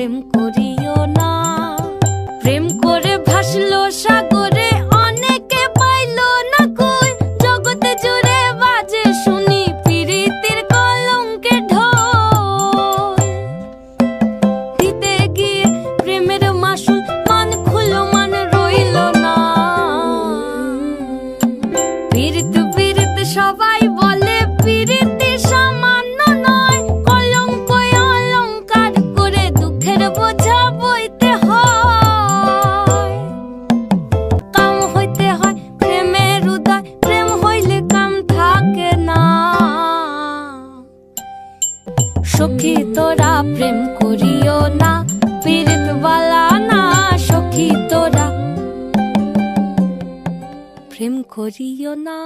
প্রেম করিও না। প্রেম করে ভাসলো সাগরে, অনেকে পাইলো না কই। জগতে জুড়ে বাজে শুনি প্রীতির কলঙ্কের ঢোল। দিতে গিয়ে প্রেমের মাসুল মান খুলো মান রইল না। পীড়িত পীড়িত সবাই বলে পীড়িতি সামান্য নয়। কলঙ্ক অলঙ্কার করে দুঃখের বোঝা বইতে হয়। কাম হইতে হয় প্রেমের উদয়, প্রেম হইলে কাম থাকে না। সখী তোরা প্রেম করিও না, পীড়িত বালা না। সখী তোরা প্রেম করিও না।